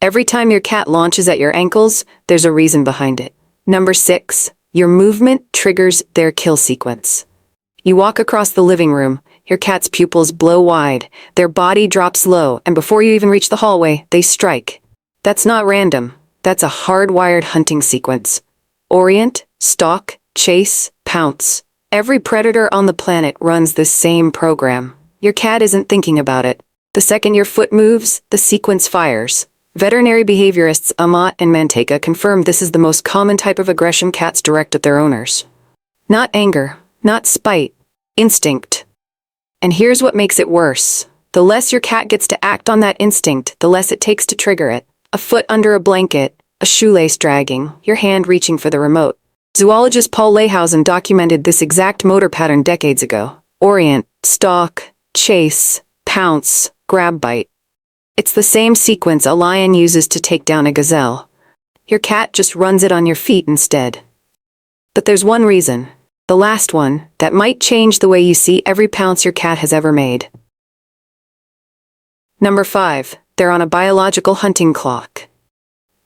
Every time your cat launches at your ankles, there's a reason behind it. Number 6. Your movement triggers their kill sequence. You walk across the living room, your cat's pupils blow wide, their body drops low, and before you even reach the hallway, they strike. That's not random. That's a hardwired hunting sequence. Orient, stalk, chase, pounce. Every predator on the planet runs this same program. Your cat isn't thinking about it. The second your foot moves, the sequence fires. Veterinary behaviorists Amat and Manteca confirm this is the most common type of aggression cats direct at their owners. Not anger, not spite, instinct. And here's what makes it worse. The less your cat gets to act on that instinct, the less it takes to trigger it. A foot under a blanket, a shoelace dragging, your hand reaching for the remote. Zoologist Paul Leyhausen documented this exact motor pattern decades ago. Orient, stalk, chase, pounce, grab, bite. It's the same sequence a lion uses to take down a gazelle. Your cat just runs it on your feet instead. But there's one reason, the last one, that might change the way you see every pounce your cat has ever made. Number 5. They're on a biological hunting clock.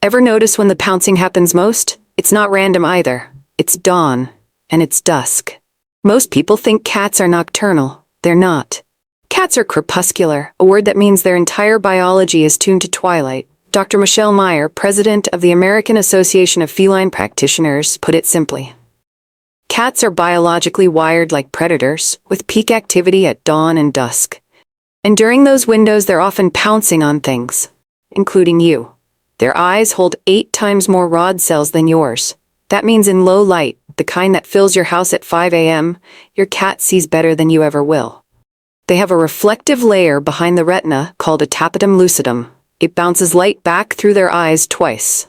Ever notice when the pouncing happens most? It's not random either. It's dawn, and it's dusk. Most people think cats are nocturnal. They're not. Cats are crepuscular, a word that means their entire biology is tuned to twilight. Dr. Michelle Meyer, president of the American Association of Feline Practitioners, put it simply. Cats are biologically wired like predators, with peak activity at dawn and dusk. And during those windows, they're often pouncing on things, including you. Their eyes hold 8 times more rod cells than yours. That means in low light, the kind that fills your house at 5 a.m., your cat sees better than you ever will. They have a reflective layer behind the retina called a tapetum lucidum. It bounces light back through their eyes twice.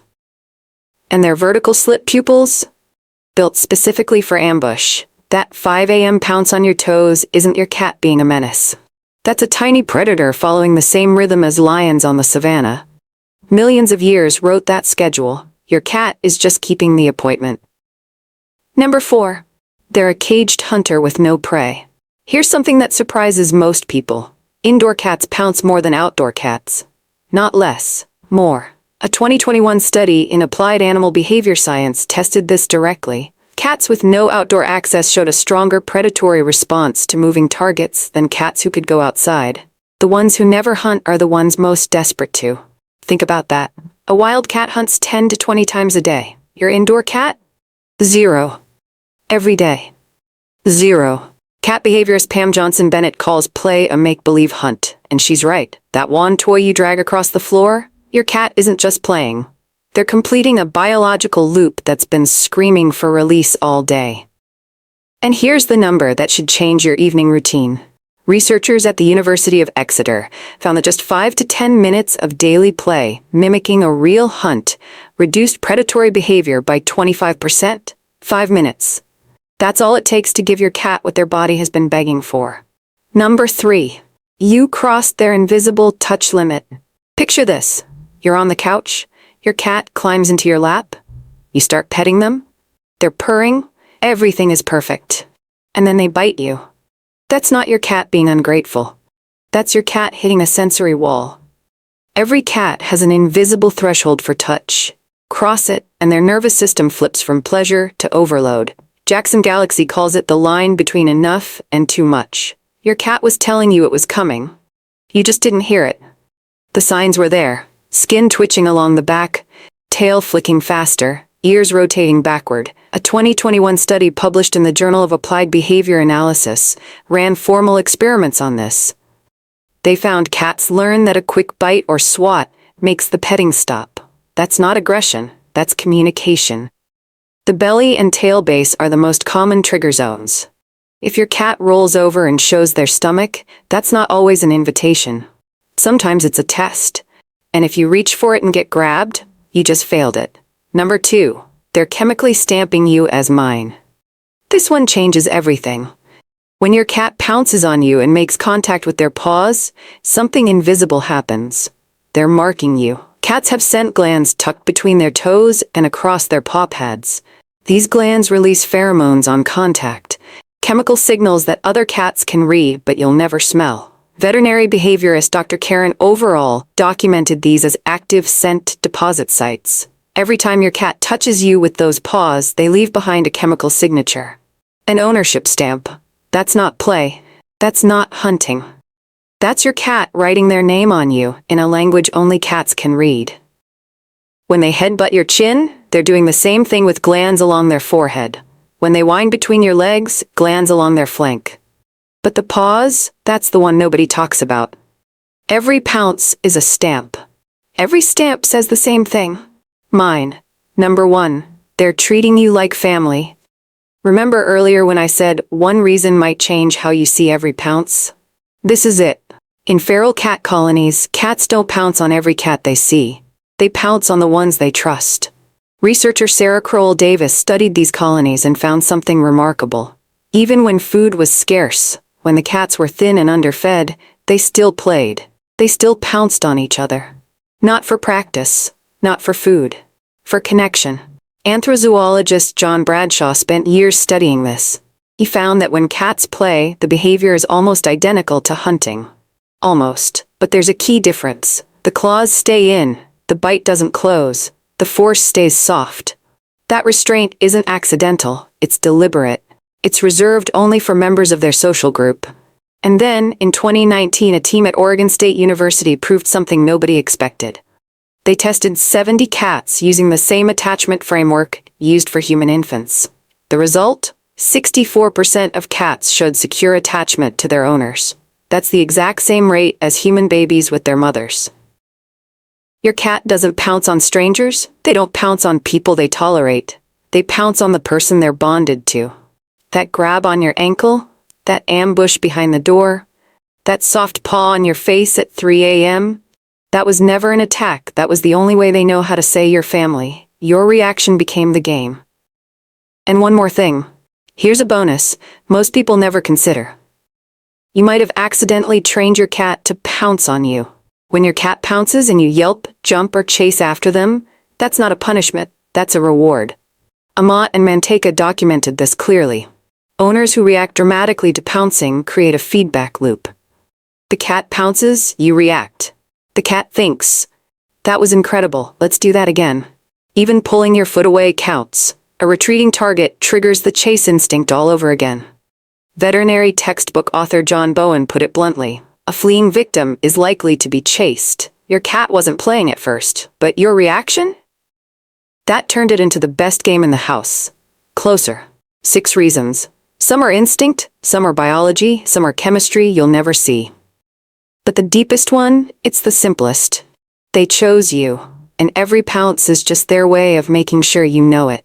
And their vertical slit pupils? Built specifically for ambush. That 5 a.m. pounce on your toes isn't your cat being a menace. That's a tiny predator following the same rhythm as lions on the savannah. Millions of years wrote that schedule. Your cat is just keeping the appointment. Number 4. They're a caged hunter with no prey. Here's something that surprises most people. Indoor cats pounce more than outdoor cats. Not less, more. A 2021 study in Applied Animal Behavior Science tested this directly. Cats with no outdoor access showed a stronger predatory response to moving targets than cats who could go outside. The ones who never hunt are the ones most desperate to. Think about that. A wild cat hunts 10 to 20 times a day. Your indoor cat? 0. Every day. 0. Cat behaviorist Pam Johnson-Bennett calls play a make-believe hunt, and she's right. That wand toy you drag across the floor? Your cat isn't just playing. They're completing a biological loop that's been screaming for release all day. And here's the number that should change your evening routine. Researchers at the University of Exeter found that just 5 to 10 minutes of daily play, mimicking a real hunt, reduced predatory behavior by 25%. 5 minutes. That's all it takes to give your cat what their body has been begging for. Number 3. You crossed their invisible touch limit. Picture this. You're on the couch. Your cat climbs into your lap. You start petting them. They're purring. Everything is perfect. And then they bite you. That's not your cat being ungrateful. That's your cat hitting a sensory wall. Every cat has an invisible threshold for touch. Cross it, and their nervous system flips from pleasure to overload. Jackson Galaxy calls it the line between enough and too much. Your cat was telling you it was coming. You just didn't hear it. The signs were there. Skin twitching along the back, tail flicking faster, ears rotating backward. A 2021 study published in the Journal of Applied Behavior Analysis ran formal experiments on this. They found cats learn that a quick bite or swat makes the petting stop. That's not aggression, that's communication. The belly and tail base are the most common trigger zones. If your cat rolls over and shows their stomach, that's not always an invitation. Sometimes it's a test. And if you reach for it and get grabbed, you just failed it. Number 2. They're chemically stamping you as mine. This one changes everything. When your cat pounces on you and makes contact with their paws, something invisible happens. They're marking you. Cats have scent glands tucked between their toes and across their paw pads. These glands release pheromones on contact, chemical signals that other cats can read but you'll never smell. Veterinary behaviorist Dr. Karen Overall documented these as active scent deposit sites. Every time your cat touches you with those paws, they leave behind a chemical signature. An ownership stamp. That's not play. That's not hunting. That's your cat writing their name on you in a language only cats can read. When they headbutt your chin, they're doing the same thing with glands along their forehead. When they whine between your legs, glands along their flank. But the paws, that's the one nobody talks about. Every pounce is a stamp. Every stamp says the same thing. Mine. Number 1. They're treating you like family. Remember earlier when I said one reason might change how you see every pounce? This is it. In feral cat colonies, cats don't pounce on every cat they see. They pounce on the ones they trust. Researcher Sarah Kroll Davis studied these colonies and found something remarkable. Even when food was scarce, when the cats were thin and underfed, they still played. They still pounced on each other. Not for practice, not for food, for connection. Anthrozoologist John Bradshaw spent years studying this. He found that when cats play, the behavior is almost identical to hunting. Almost, but there's a key difference. The claws stay in, the bite doesn't close, the force stays soft. That restraint isn't accidental, it's deliberate. It's reserved only for members of their social group. And then, in 2019, a team at Oregon State University proved something nobody expected. They tested 70 cats using the same attachment framework used for human infants. The result? 64% of cats showed secure attachment to their owners. That's the exact same rate as human babies with their mothers. Your cat doesn't pounce on strangers. They don't pounce on people they tolerate. They pounce on the person they're bonded to. That grab on your ankle, that ambush behind the door, that soft paw on your face at 3 a.m., that was never an attack. That was the only way they know how to say you're family. Your reaction became the game. And one more thing. Here's a bonus most people never consider. You might have accidentally trained your cat to pounce on you. When your cat pounces and you yelp, jump, or chase after them, that's not a punishment, that's a reward. Amat and Manteca documented this clearly. Owners who react dramatically to pouncing create a feedback loop. The cat pounces, you react. The cat thinks, that was incredible, let's do that again. Even pulling your foot away counts. A retreating target triggers the chase instinct all over again. Veterinary textbook author John Bowen put it bluntly. A fleeing victim is likely to be chased. Your cat wasn't playing at first, but your reaction? That turned it into the best game in the house. Closer. 6 reasons. Some are instinct, some are biology, some are chemistry you'll never see. But the deepest one, it's the simplest. They chose you, and every pounce is just their way of making sure you know it.